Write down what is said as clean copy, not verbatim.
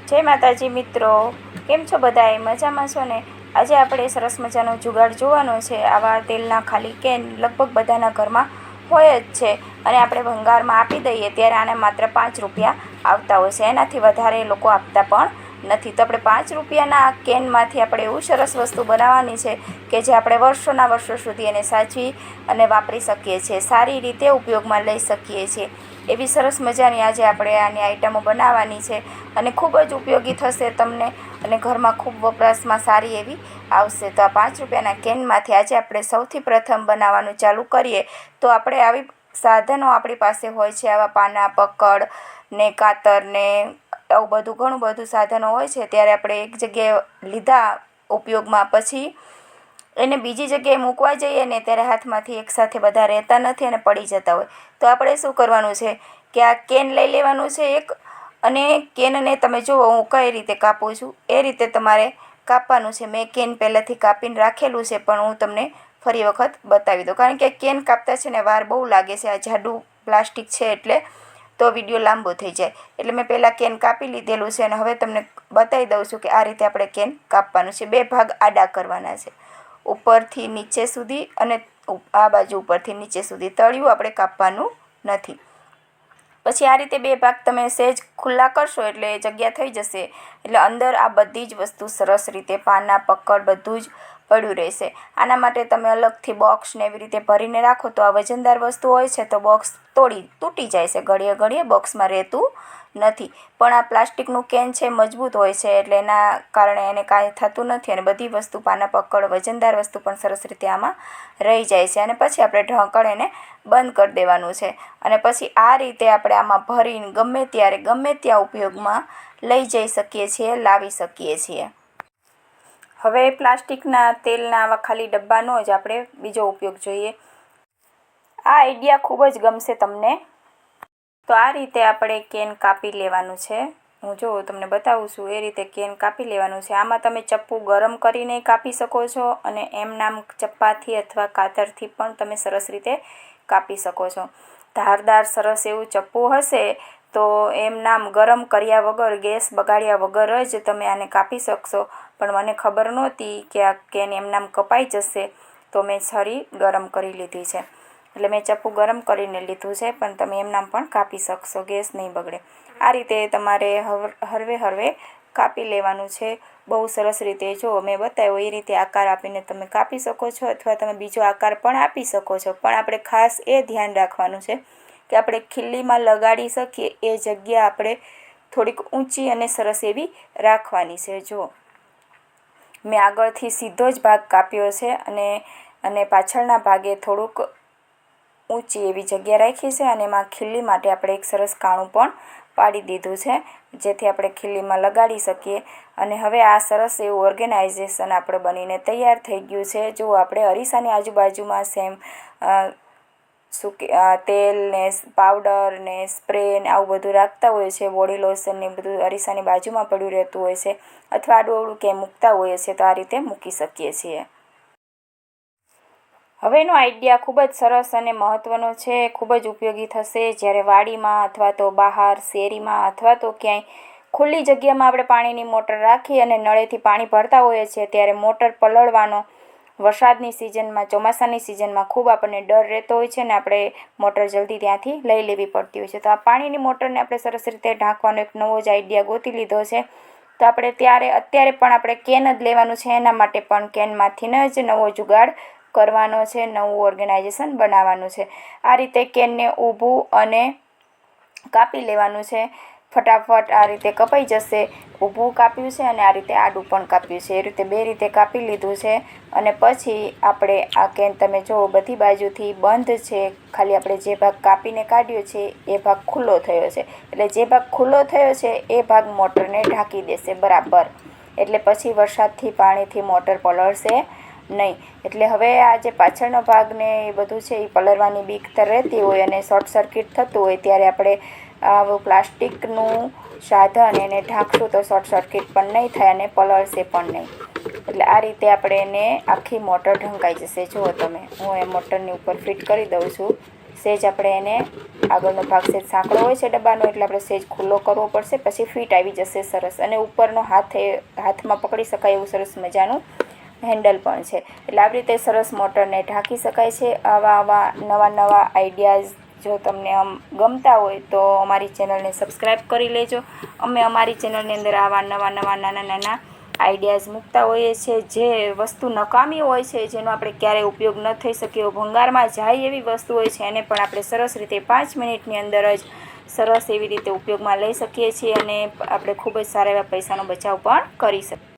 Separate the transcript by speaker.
Speaker 1: જય માતાજી મિત્રો, કેમ છો બધાએ? મજામાં છો ને? આજે આપણે સરસ મજાનો જુગાડ જોવાનો છે. આવા તેલના ખાલી કેન લગભગ બધાના ઘરમાં હોય જ છે અને આપણે ભંગારમાં આપી દઈએ ત્યારે આને માત્ર 5 રૂપિયા આવતા હોય છે. એનાથી વધારે લોકો આપતા પણ નથી. તો આપણે 5 રૂપિયાના આ કેનમાંથી આપણે એવું સરસ વસ્તુ બનાવવાની છે કે જે આપણે વર્ષોના વર્ષો સુધી એને સાચવી અને વાપરી શકીએ છીએ, સારી રીતે ઉપયોગમાં લઈ શકીએ છીએ. એવી સરસ મજાની આજે આપણે આની આઈટમો બનાવવાની છે અને ખૂબ જ ઉપયોગી થશે તમને અને ઘરમાં ખૂબ વપરાશમાં સારી એવી આવશે. તો આ 5 રૂપિયાના કેનમાંથી આજે આપણે સૌથી પ્રથમ બનાવવાનું ચાલુ કરીએ. તો આપણે આવી સાધનો આપણી પાસે હોય છે, આવા પાના, પકડ ને કાતર ને આવું બધું ઘણું બધું સાધનો હોય છે. ત્યારે આપણે એક જગ્યાએ લીધા ઉપયોગમાં, પછી એને બીજી જગ્યાએ મૂકવા જઈએ ને ત્યારે હાથમાંથી એકસાથે બધા રહેતા નથી અને પડી જતા હોય. તો આપણે શું કરવાનું છે કે આ કેન લઈ લેવાનું છે એક, અને કેનને તમે જુઓ હું કઈ રીતે કાપું છું એ રીતે તમારે કાપવાનું છે. મેં કેન પહેલાંથી કાપીને રાખેલું છે, પણ હું તમને ફરી વખત બતાવી દઉં, કારણ કે કેન કાપતા છે ને વાર બહુ લાગે છે. આ જાડું પ્લાસ્ટિક છે એટલે તો વિડીયો લાંબો થઈ જાય. એટલે મેં પહેલાં કેન કાપી લીધેલું છે અને હવે તમને બતાવી દઉં છું કે આ રીતે આપણે કેન કાપવાનું છે. 2 ભાગ આડા કરવાના છે, ઉપરથી નીચે સુધી અને આ બાજુ ઉપરથી નીચે સુધી. તળિયું આપણે કાપવાનું નથી. પછી આ રીતે 2 ભાગ તમે સહેજ ખુલ્લા કરશો એટલે જગ્યા થઈ જશે. એટલે અંદર આ બધી જ વસ્તુ સરસ રીતે પાના, પકડ બધું જ પડ્યું રહેશે. આના માટે તમે અલગથી બોક્સ ને એવી રીતે ભરીને રાખો તો આ વજનદાર વસ્તુ હોય છે તો બોક્સ તૂટી જાય છે. ઘડીએ ઘડીએ બોક્સમાં રહેતું નથી. પણ આ પ્લાસ્ટિકનું કેન છે મજબૂત હોય છે એટલે એના કારણે એને કાંઈ થતું નથી અને બધી વસ્તુ, પાના, પકડ, વજનદાર વસ્તુ પણ સરસ રીતે આમાં રહી જાય છે. અને પછી આપણે ઢાંકણ એને બંધ કરી દેવાનું છે અને પછી આ રીતે આપણે આમાં ભરીને ગમે ત્યારે ગમે ત્યાં ઉપયોગમાં લઈ જઈ શકીએ છીએ, લાવી શકીએ છીએ. હવે પ્લાસ્ટિકના તેલના આવા ખાલી ડબ્બાનો જ આપણે બીજો ઉપયોગ જોઈએ. આ આઈડિયા ખૂબ જ ગમશે તમને. તો આ રીતે આપણે કેન કાપી લેવાનું છે. હું જો તમને બતાવું છું એ રીતે કેન કાપી લેવાનું છે. આમાં તમે ચપ્પુ ગરમ કરીને કાપી શકો છો અને એમનામ ચપ્પાથી અથવા કાતરથી પણ તમે સરસ રીતે કાપી શકો છો. ધારદાર સરસ એવું ચપ્પુ હશે તો એમનામ ગરમ કર્યા વગર, ગેસ બગાડ્યા વગર જ તમે આને કાપી શકશો. પણ મને ખબર નહોતી કે આ કેન એમનામ કપાઈ જશે તો મેં છરી ગરમ કરી લીધી છે. એટલે મેં ચપ્પુ ગરમ કરીને લીધું છે, પણ તમે એમનામ પણ કાપી શકશો, ગેસ નહીં બગડે. આ રીતે તમારે હળવે હળવે કાપી લેવાનું છે. બહુ સરસ રીતે જો મેં બતાવ્યો એ રીતે આકાર આપીને તમે કાપી શકો છો અથવા તમે બીજો આકાર પણ આપી શકો છો. પણ આપણે ખાસ એ ધ્યાન રાખવાનું છે કે આપણે ખીલ્લીમાં લગાડી શકીએ એ જગ્યા આપણે થોડીક ઊંચી અને સરસ એવી રાખવાની છે. જો મેં આગળથી સીધો જ ભાગ કાપ્યો છે અને પાછળના ભાગે થોડુંક ઊંચી એવી જગ્યા રાખી છે અને એમાં ખીલ્લી માટે આપણે એક સરસ કાણું પણ પાડી દીધું છે જેથી આપણે ખીલ્લીમાં લગાડી શકીએ. અને હવે આ સરસ એવું ઓર્ગેનાઇઝેશન આપણે બનીને તૈયાર થઈ ગયું છે. જો આપણે અરીસાની આજુબાજુમાં સેમ તેલ ને પાવડર ને સ્પ્રે ને આવું બધું રાખતા હોય છે, બોડી લોશન ને બધું અરીસાની બાજુમાં પડ્યું રહેતું હોય છે, અથવા આડું અવળું ક્યાંય મૂકતા હોઈએ છીએ તો આ રીતે મૂકી શકીએ છીએ. હવેનો આઈડિયા ખૂબ જ સરસ અને મહત્ત્વનો છે. ખૂબ જ ઉપયોગી થશે જ્યારે વાડીમાં અથવા તો બહાર શેરીમાં અથવા તો ક્યાંય ખુલ્લી જગ્યામાં આપણે પાણીની મોટર રાખી અને નળેથી પાણી ભરતા હોઈએ છીએ ત્યારે મોટર પલળવાનો વરસાદની સિઝનમાં, ચોમાસાની સિઝનમાં ખૂબ આપણને ડર રહેતો હોય છે ને આપણે મોટર જલ્દી ત્યાંથી લઈ લેવી પડતી હોય છે. તો આ પાણીની મોટરને આપણે સરસ રીતે ઢાંકવાનો એક નવો જ આઈડિયા ગોતી લીધો છે. તો આપણે અત્યારે પણ આપણે કેન જ લેવાનું છે. એના માટે પણ કેનમાંથીને જ નવો જુગાડ કરવાનો છે, નવું ઓર્ગેનાઇઝેશન બનાવવાનું છે. આ રીતે કેનને ઊભું અને કાપી લેવાનું છે. ફટાફટ આ રીતે કપાઈ જશે. ઊભું કાપ્યું છે અને આ રીતે આડું પણ કાપ્યું છે. એ રીતે 2 રીતે કાપી લીધું છે અને પછી આપણે આ કેન તમે જુઓ બધી બાજુથી બંધ છે. ખાલી આપણે જે ભાગ કાપીને કાઢ્યો છે એ ભાગ ખુલ્લો થયો છે. એટલે જે ભાગ ખુલ્લો થયો છે એ ભાગ મોટરને ઢાંકી દેશે બરાબર. એટલે પછી વરસાદથી, પાણીથી મોટર પલળશે નહીં. એટલે હવે આ જે પાછળનો ભાગ ને એ બધું છે એ પલળવાની બીક રહેતી હોય અને શોર્ટ સર્કિટ થતું હોય ત્યારે આપણે આવું પ્લાસ્ટિકનું સાધન એને ઢાંકશું તો શોર્ટ સર્કિટ પણ નહીં થાય અને પલળશે પણ નહીં. એટલે આ રીતે આપણે એને આખી મોટર ઢંકાઈ જશે. જુઓ તમે, હું એ મોટરની ઉપર ફિટ કરી દઉં છું સહેજ આપણે એને આગળનો ભાગ સહેજ સાંકડો હોય છે ડબ્બાનો, એટલે આપણે સહેજ ખુલ્લો કરવો પડશે, પછી ફિટ આવી જશે સરસ. અને ઉપરનો હાથમાં પકડી શકાય એવું સરસ મજાનું હેન્ડલ પણ છે. એટલે આવી રીતે સરસ મોટરને ઢાંકી શકાય છે. આવા નવા આઈડિયાઝ જો તમને ગમતા હોય તો અમારી ચેનલને સબસ્ક્રાઈબ કરી લેજો. અમે અમારી ચેનલની અંદર આવા નવા નાના આઈડિયાઝ મૂકતા હોઈએ છીએ. જે વસ્તુ નકામી હોય છે, જેનો આપણે ક્યારેય ઉપયોગ ન થઈ શકે, ભંગારમાં જાય એવી વસ્તુ હોય છે, એને પણ આપણે સરસ રીતે 5 મિનિટની અંદર જ સરસ એવી રીતે ઉપયોગમાં લઈ શકીએ છીએ અને આપણે ખૂબ જ સારા એવા પૈસાનો બચાવ પણ કરી શકીએ.